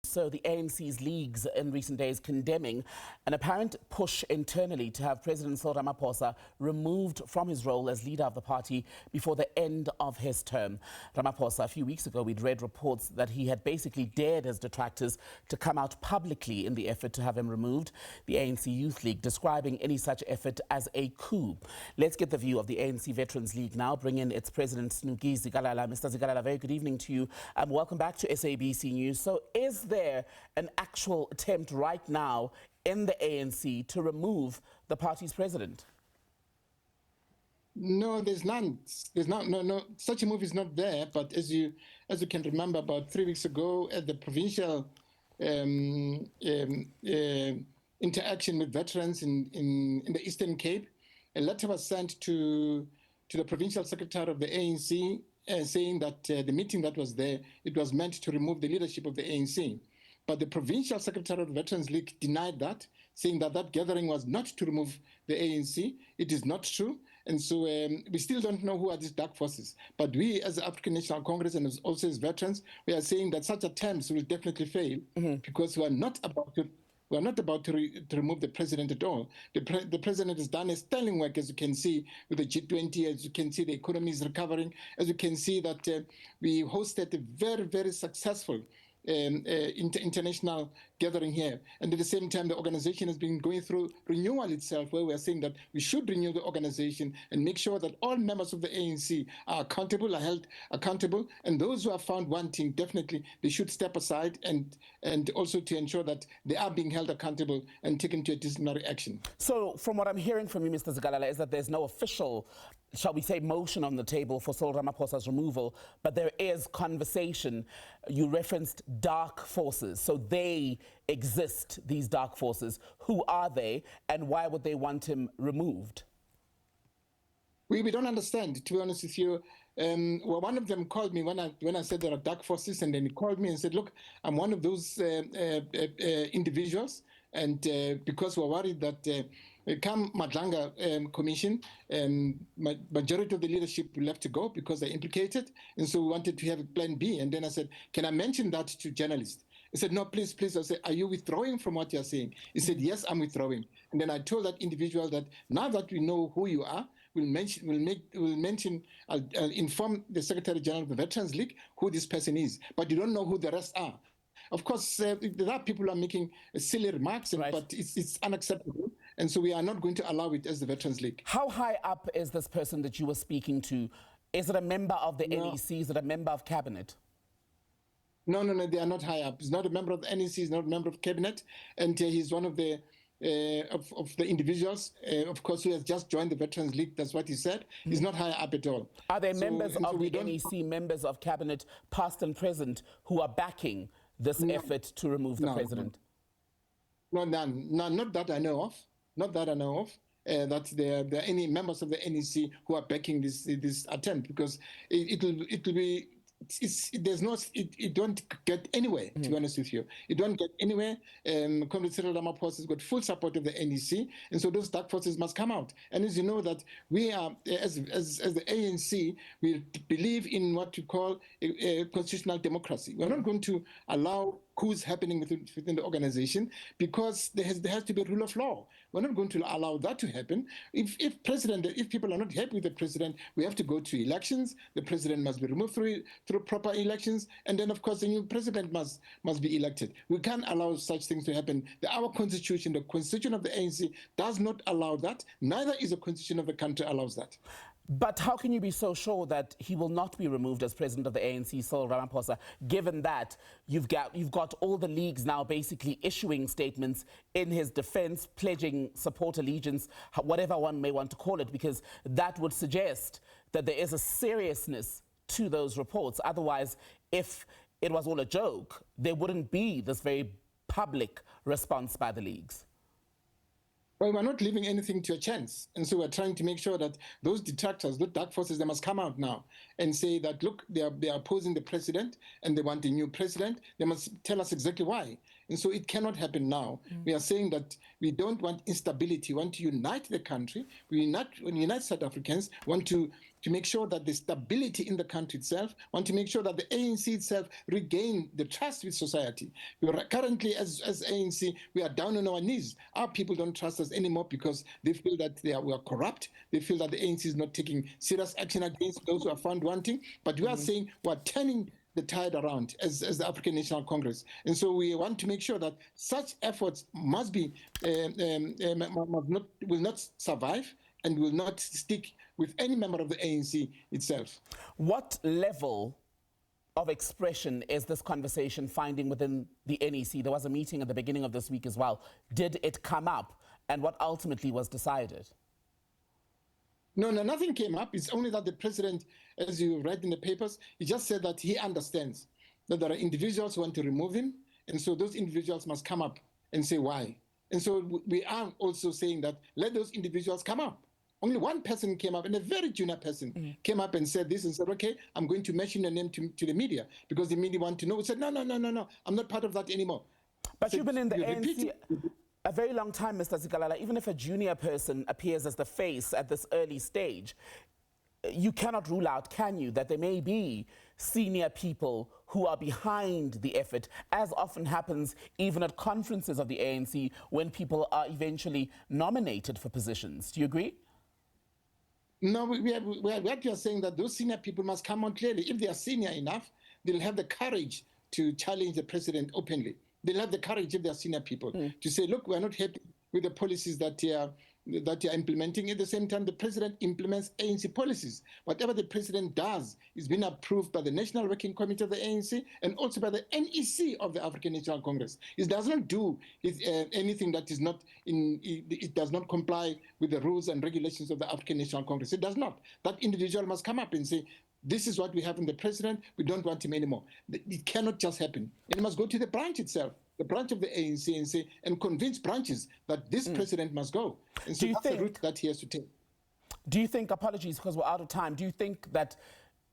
So the ANC's leagues in recent days condemning an apparent push internally to have President Cyril Ramaphosa removed from his role as leader of the party before the end of his term. Ramaphosa, a few weeks ago, we'd read reports that he had basically dared his detractors to come out publicly in the effort to have him removed. The ANC Youth League describing any such effort as a coup. Let's get the view of the ANC Veterans League now. Bring in its president, Snuki, Zikalala. Mr. Zikalala, very good evening to you. Welcome back to SABC News. So is there an actual attempt right now in the ANC to remove the party's president? No, there's none. No. Such a move is not there. But as you can remember, about 3 weeks ago, at the provincial interaction with veterans in the Eastern Cape, a letter was sent to the provincial secretary of the ANC saying that the meeting that was there, it was meant to remove the leadership of the ANC. But the provincial secretary of the Veterans League denied that, saying that that gathering was not to remove the ANC. It is not true. And so we still don't know who are these dark forces. But we, as the African National Congress and also as veterans, we are saying that such attempts will definitely fail because we are not about to remove the president at all. The president has done a sterling work, as you can see, with the G20, as you can see the economy is recovering, as you can see that we hosted a very, very successful international gathering here. And at the same time, the organization has been going through renewal itself, where we are saying that we should renew the organization and make sure that all members of the ANC are accountable, are held accountable, and those who are found wanting, definitely they should step aside and also to ensure that they are being held accountable and taken to a disciplinary action. So from what I'm hearing from you, Mr. Zikalala, is that there's no official, shall we say, motion on the table for Cyril Ramaphosa's removal, but there is conversation. You referenced dark forces. So they exist, these dark forces. Who are they, and why would they want him removed? We don't understand, to be honest with you. Well, one of them called me when I said there are dark forces, and then he called me and said, look, I'm one of those individuals, and because we're worried that come Madlanga Commission, majority of the leadership will have to go because they're implicated, and so we wanted to have a plan B. And then I said, can I mention that to journalists? He said, no, please. I said, are you withdrawing from what you're saying? He said, yes, I'm withdrawing. And then I told that individual that now that we know who you are, I'll inform the Secretary General of the Veterans League who this person is, but you don't know who the rest are. Of course, there are people who are making silly remarks, right, but it's unacceptable. And so we are not going to allow it as the Veterans League. How high up is this person that you were speaking to? Is it a member of the NEC? Is it a member of cabinet? No, they are not high up. He's not a member of the NEC, he's not a member of cabinet, and he's one of the individuals, of course, who has just joined the Veterans League. That's what he said. He's not high up at all. Are there members of the NEC, members of cabinet, past and present, who are backing this effort to remove the president? No, none. Not that I know of. Not that I know of. That there are any members of the NEC who are backing this attempt, because it will be. It don't get anywhere, to be honest with you. It don't get anywhere. Comrade Cyril Ramaphosa has got full support of the NEC, and so those dark forces must come out. And as you know, that we are, as the ANC, we believe in what we call a constitutional democracy. We're not going to allow coups happening within the organization, because there has to be a rule of law. We're not going to allow that to happen. If people are not happy with the president, we have to go to elections. The president must be removed through proper elections, and then of course the new president must be elected. We can't allow such things to happen. Our constitution, the constitution of the ANC, does not allow that. Neither is the constitution of the country allows that. But how can you be so sure that he will not be removed as president of the ANC, Cyril Ramaphosa, given that you've got all the leagues now basically issuing statements in his defense, pledging support, allegiance, whatever one may want to call it, because that would suggest that there is a seriousness to those reports. Otherwise, if it was all a joke, there wouldn't be this very public response by the leagues. Well, we're not leaving anything to a chance. And so we're trying to make sure that those detractors, those dark forces, they must come out now and say that, look, they are opposing the president and they want a new president. They must tell us exactly why. And so it cannot happen now. We are saying that we don't want instability. We want to unite the country. We unite South Africans, want to to make sure that the stability in the country itself, want to make sure that the ANC itself regain the trust with society. Currently, as ANC, we are down on our knees. Our people don't trust us anymore because they feel that we are corrupt. They feel that the ANC is not taking serious action against those who are found wanting. But we are saying we are turning the tide around as the African National Congress. And so we want to make sure that such efforts must be, will not survive and will not stick with any member of the ANC itself. What level of expression is this conversation finding within the NEC? There was a meeting at the beginning of this week as well. Did it come up, and what ultimately was decided? No, nothing came up. It's only that the president, as you read in the papers, he just said that he understands that there are individuals who want to remove him, and so those individuals must come up and say why. And so we are also saying that let those individuals come up. Only one person came up, and a very junior person came up and said this and said, okay, I'm going to mention your name to the media because the media want to know. We said, no, I'm not part of that anymore. But you've been in the ANC a very long time, Mr. Zikalala. Even if a junior person appears as the face at this early stage, you cannot rule out, can you, that there may be senior people who are behind the effort, as often happens even at conferences of the ANC when people are eventually nominated for positions. Do you agree? No, what we are saying that those senior people must come on clearly. If they are senior enough, they'll have the courage to challenge the president openly. They'll have the courage, if they are senior people, to say, look, we're not happy with the policies that you are implementing. At the same time, the president implements ANC policies. Whatever the president does is being approved by the National Working Committee of the ANC and also by the NEC of the African National Congress. It does not do anything that is not it does not comply with the rules and regulations of the African National Congress. It does not. That individual must come up and say, this is what we have in the president. We don't want him anymore. It cannot just happen. It must go to the branch itself, the branch of the ANC, and say, and convince branches that this president must go. And so that's the route that he has to take. Do you think, apologies because we're out of time, do you think that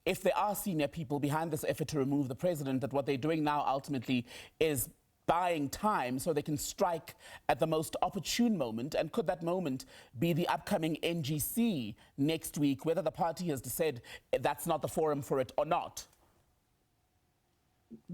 if there are senior people behind this effort to remove the president, that what they're doing now ultimately is buying time so they can strike at the most opportune moment? And could that moment be the upcoming NGC next week, whether the party has said that's not the forum for it or not?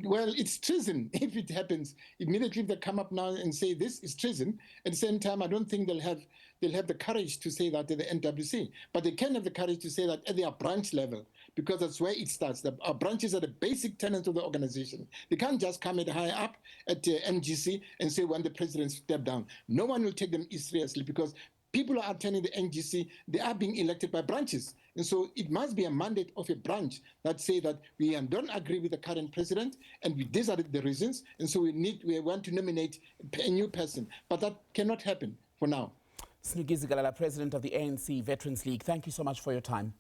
Well, it's treason if it happens. Immediately they come up now and say this is treason. At the same time, I don't think they'll have the courage to say that at the NWC. But they can have the courage to say that at their branch level, because that's where it starts. Our branches are the basic tenants of the organization. They can't just come at high up at MGC and say when the president step down. No one will take them seriously because people are attending the NGC, they are being elected by branches. And so it must be a mandate of a branch that say that we don't agree with the current president and these are the reasons. And so we want to nominate a new person. But that cannot happen for now. Snuki Zikalala, President of the ANC Veterans League, thank you so much for your time.